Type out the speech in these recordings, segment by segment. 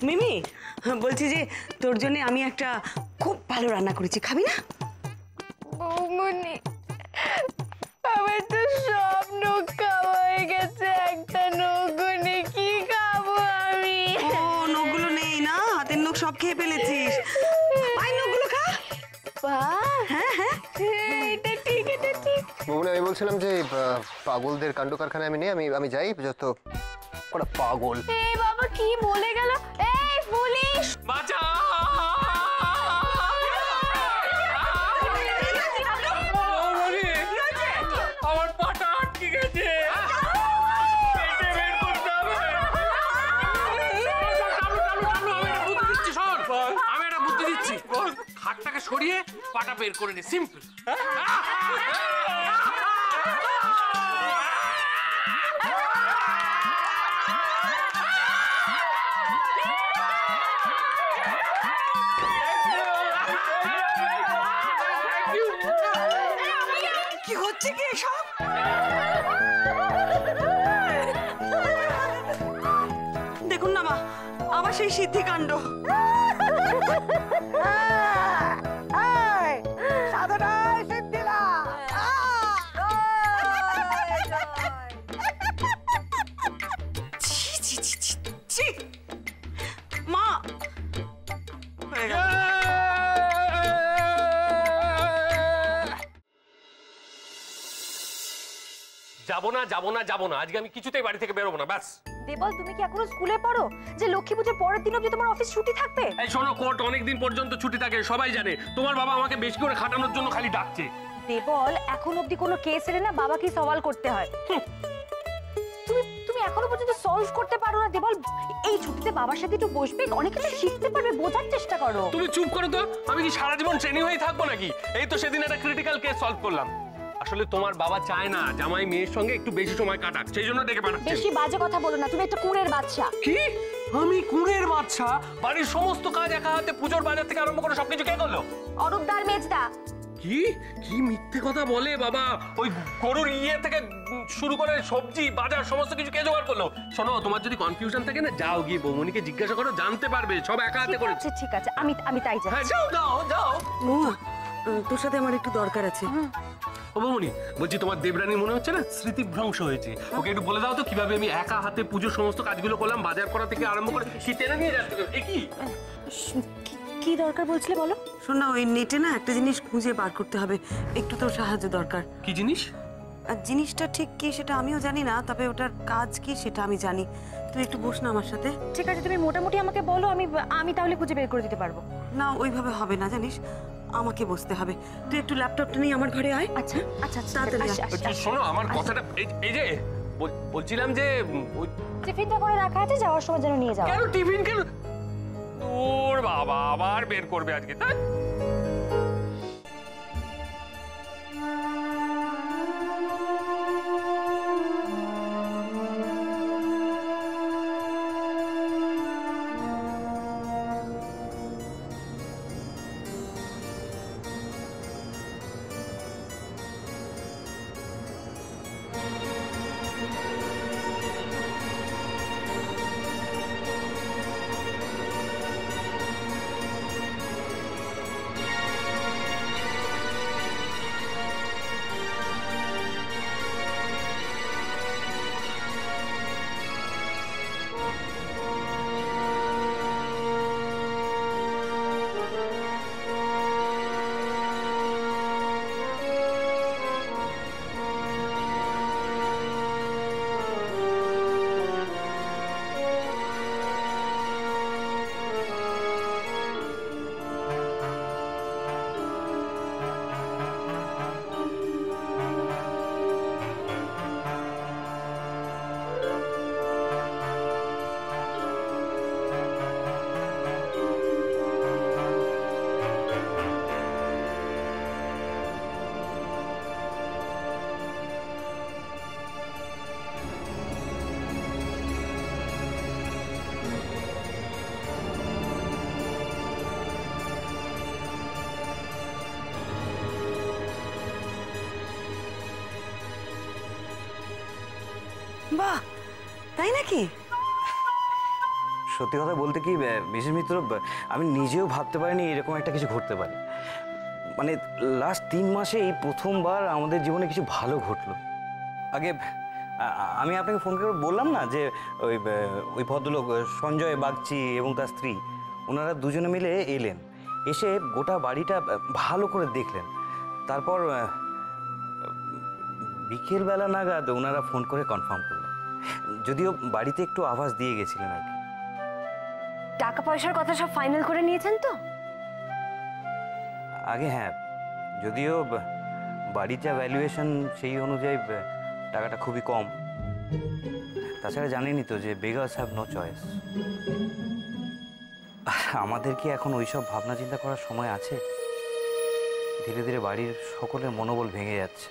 মিমি বলছি যে তোর জন্য আমি একটা খুব ভালো রান্না করেছি, খাবি না? বৌমনি আমার তো সব নখ খাওয়া হয়ে গেছে, একটা নখও নেই, কি খাবো আমি? ও নখগুলো নেই না, হাতের নখ সব খেয়ে ফেলেছিস। পায়ের নখগুলো খা। হ্যাঁ হ্যাঁ এটা ঠিক, এটা ঠিক। বৌমনি আমি বলছিলাম যে পাগলদের কাণ্ড কারখানায় আমি নেই, আমি যাই, যত ওরা পাগল। এই বাবা কি বলে গেল? এই পুলিশ বাঁচা! আমার পাটা আটকে গেছে, পেটে বের করতে হবে। আমি একটা বুদ্ধি দিচ্ছি, হাতটাকে সরিয়ে পাটা বের করে নি, সিম্পল। কি হচ্ছে কি এসব? দেখুন না মা, আবার সেই সিদ্ধিকাণ্ড। মা হয়ে গেল। যাবো না, আজকে আমি কিছুতেই বাড়ি থেকে বেরোবো না, ব্যাস। দেবল তুমি কি এখনো স্কুলে পড়ো যে লক্ষ্মী পুজোর পরের দিন অবধি তোমার অফিস ছুটি থাকবে? এই শোনো, কোর্ট অনেকদিন পর্যন্ত ছুটি থাকে, সবাই জানে। তোমার বাবা আমাকে বেশি করে খাটানোর জন্য খালি ডাকছে। দেবল এখন অবধি কোনো কেস এলে না বাবাকে সওয়াল করতে হয়। তুমি এখনো পর্যন্ত সলভ করতে পারো না দেবল। এই ছুটিতে বাবার সাথে একটু বসবে, অনেক কিছু শিখতে পারবে, বোঝার চেষ্টা করো। তুমি চুপ করো তো, আমি কি সারা জীবন ট্রেনিং হয়ে থাকবো নাকি? এই তো সেদিন একটা ক্রিটিক্যাল কেস সলভ করলাম। আসলে তোমার বাবা চায় না জামাই মেয়ের সঙ্গে একটু বেশি সময় কাটাক, সেই জন্য ডেকে পাঠাচ্ছে। বেশি বাজে কথা বলো না, তুমি একটা কুঁড়ের বাচ্চা। কি? আমি কুঁড়ের বাচ্চা? বাড়ির সমস্ত কাজ একা হাতে, পুজোর বাজার থেকে আরম্ভ করে সবকিছু কে করলো? অরূপদার মেজদা। কি কি মিথ্যে কথা বলে বাবা! ওই গরুর ইয়ে থেকে শুরু করে সবজি বাজার সমস্ত কিছু কে জোগাড় করলো? শোনো, তোমার যদি কনফিউশন থাকে না, যাও গিয়ে বৌমনিকে জিজ্ঞাসা করো, জানতে পারবে, সব একা হাতে করেছে। ঠিক আছে, আমি তাই যাই। হ্যাঁ যাও। মা তোর সাথে আমার একটু দরকার আছে। ও বৌমনি, বলছি তোমার দেবরানী মনে হচ্ছে না স্মৃতিভ্রংশ হয়েছে। ওকে একটু বলে দাও তো কিভাবে আমি একা হাতে পুজোর সমস্ত কাজগুলো করলাম, বাজার করা থেকে আরম্ভ করে কি টেনে নিয়ে যাচ্ছে। এ কি কি দরকার বলছিলে বলো? শোন না, ওই নেটে না একটা জিনিস খুঁজে বার করতে হবে, একটু তোর সাহায্য দরকার। কি জিনিস? আর জিনিসটা ঠিক কি সেটা আমিও জানি না, তবে ওটার কাজ কি সেটা আমি জানি। তুই একটু বস না আমার সাথে। ঠিক আছে, তুমি মোটামুটি আমাকে বলো, আমি তাহলে খুঁজে বের করে দিতে পারবো। না ওইভাবে হবে না জানিস, আমাকে বসতে হবে। তুই একটু ল্যাপটপটা নিয়ে আমার ঘরে আয়। আচ্ছা তাড়াতাড়ি শোনো, আমার কথাটা এই যে বলছিলাম যে টিফিনটা করে রাখা আছে, যাওয়ার সময় যেন নিয়ে যাও। কেন টিফিন কেন? তোর বাবা আবার বের করবে আজকে, তাই? বাহ, তাই নাকি? সত্যি কথা বলতে কি মিসেস মিত্র, আমি নিজেও ভাবতে পারিনি এরকম একটা কিছু ঘটতে পারে। মানে লাস্ট 3 মাসে এই প্রথমবার আমাদের জীবনে কিছু ভালো ঘটলো। আগে আমি আপনাকে ফোন করে বললাম না যে ওই ভদ্রলোক সঞ্জয় বাগচি এবং তার স্ত্রী, ওনারা দুজনে মিলে এলেন, এসে গোটা বাড়িটা ভালো করে দেখলেন। তারপর বিকেলবেলা নাগাদ ওনারা ফোন করে কনফার্ম করলেন, যদিও বাড়িতে একটু আভাস দিয়ে গেছিলেন আর কি। টাকা পয়সার কথা সব ফাইনাল করে নিয়েছেন তো? আগে হ্যাঁ, যদিও বাড়ির যা ভ্যালুয়েশন সেই অনুযায়ী টাকাটা খুবই কম। তাছাড়া জানেনই তো যে বেগার্স হ্যাভ নো চয়েস। আমাদের কি এখন ওইসব ভাবনা চিন্তা করার সময় আছে? ধীরে ধীরে বাড়ির সকলের মনোবল ভেঙে যাচ্ছে।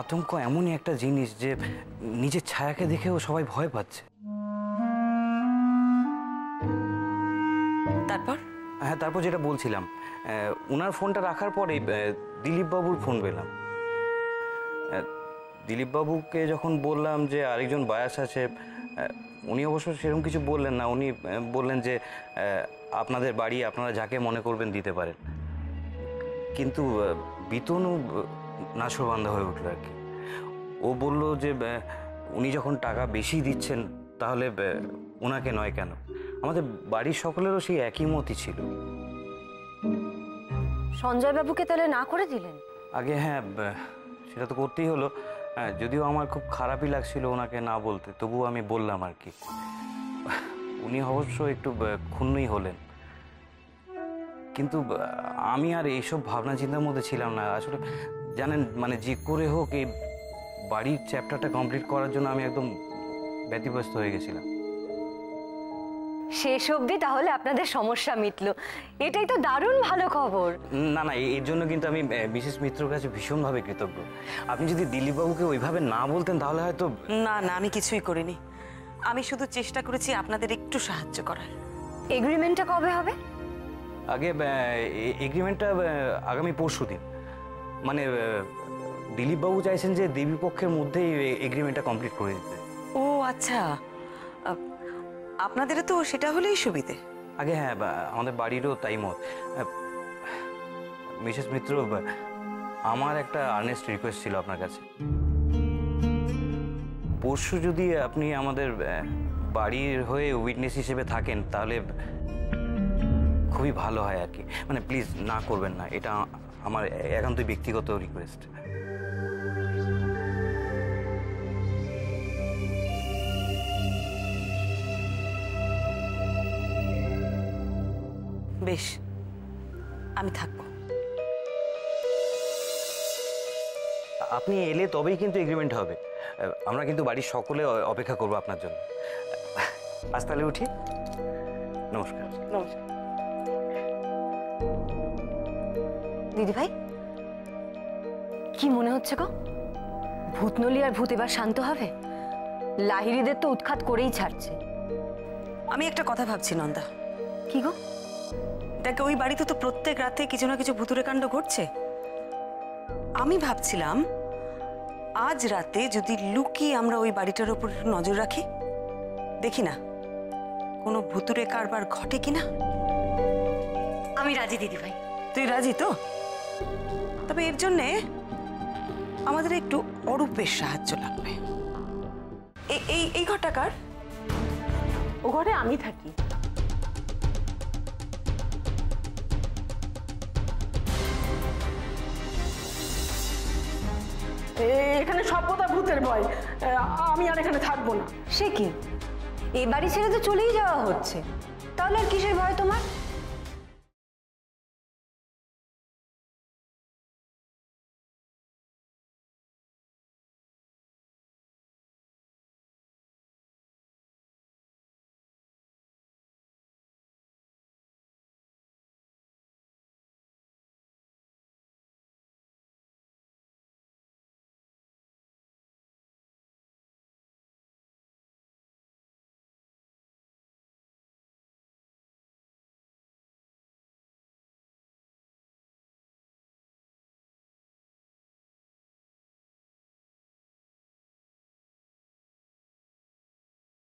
আতঙ্ক এমনই একটা জিনিস যে নিজের ছায়াকে দেখেও সবাই ভয় পাচ্ছে। তারপর? হ্যাঁ, তারপর যেটা বলছিলাম, ওনার ফোনটা রাখার পরে দিলীপবাবুর ফোন পেলাম। দিলীপবাবুকে যখন বললাম যে আরেকজন বায়াস আছে, উনি অবশ্য সেরকম কিছু বললেন না। উনি বললেন যে আপনাদের বাড়ি আপনারা যাকে মনে করবেন দিতে পারেন। কিন্তু বিতনু নাছোড়বান্ধা হয়ে উঠল আর কি। ও বলল যে উনি যখন টাকা বেশি দিচ্ছেন তাহলে ওনাকে নয় কেন। আমাদের বাড়ির সকলেরও সেই একই মতই ছিল। সঞ্জয় বাবুকে তাহলে না করে দিলেন? আগে হ্যাঁ, সেটা তো করতেই হলো। যদিও আমার খুব খারাপই লাগছিল ওনাকে না বলতে, তবুও আমি বললাম আর কি। উনি অবশ্য একটু ক্ষুণ্ণই হলেন, কিন্তু আমি আর এইসব ভাবনা চিন্তার মধ্যে ছিলাম না আসলে। জানেন, মানে যে করে হোক এই বাড়ির চ্যাপ্টারটা কমপ্লিট করার জন্য আমি একদম ব্যতিব্যস্ত হয়ে গেছিলাম। শেষ অবধি তাহলে আপনাদের সমস্যা মিটলো, এটাই তো দারুণ ভালো খবর। না না, এর জন্য কিন্তু আমি মিসেস মিত্রর কাছে ভীষণভাবে কৃতজ্ঞ। আপনি যদি দিলীপবাবুকে ওইভাবে না বলতেন তাহলে হয়তো। না না, আমি কিছুই করিনি। আমি শুধু চেষ্টা করেছি আপনাদের একটু সাহায্য করার। এগ্রিমেন্টটা কবে হবে? আগে এগ্রিমেন্টটা আগামী পরশুদিন। মানে দিলীপবাবু চাইছেন যে দেবীপক্ষের মধ্যেই এগ্রিমেন্টটা কমপ্লিট করে দিতে। ও আচ্ছা, আপনাদের তো সেটা হলেই সুবিধে। আগে হ্যাঁ, আমাদের বাড়িরও তাই মত। মিসেস মিত্র, আমার একটা আর্নেস্ট রিকোয়েস্ট ছিল আপনার কাছে। পরশু যদি আপনি আমাদের বাড়ির হয়ে উইটনেস হিসেবে থাকেন তাহলে খুবই ভালো হয় আর কি। মানে প্লিজ না করবেন না, এটা আমার একান্তই ব্যক্তিগত রিকোয়েস্ট। বেশ, আমি থাকবো। আপনি এলে তবেই কিন্তু এগ্রিমেন্ট হবে। আমরা কিন্তু বাড়ির সকলে অপেক্ষা করবো আপনার জন্য। আজ তাহলে উঠি, নমস্কার। নমস্কার। দিদি ভাই, কি মনে হচ্ছে গো? ভূতনলি আর ভূত এবার শান্ত হবে? লাহিড়িদের তো উৎখাত করেই ছাড়ছে। আমি একটা কথা ভাবছি নন্দা। কি গো? দেখ, ওই বাড়িতে তো প্রত্যেক রাতে কিছু না কিছু ভুতুড়ে কাণ্ড ঘটছে। আমি ভাবছিলাম আজ রাতে যদি লুকিয়ে আমরা ওই বাড়িটার উপর নজর রাখি, দেখি না কোনো ভুতুড়ে কারবার ঘটে কিনা। আমি রাজি দিদি ভাই। তুই রাজি তো? তবে এর জন্যে আমাদের একটু অরূপের সাহায্য লাগবে। এই ঘরটা কার? ও ঘরে আমি থাকি। এখানে সব কথা ভূতের ভয়, আমি আর এখানে থাকবো না। সে কি, এ বাড়ি ছেড়ে তো চলেই যাওয়া হচ্ছে, তাহলে আর কিসের ভয় তোমার?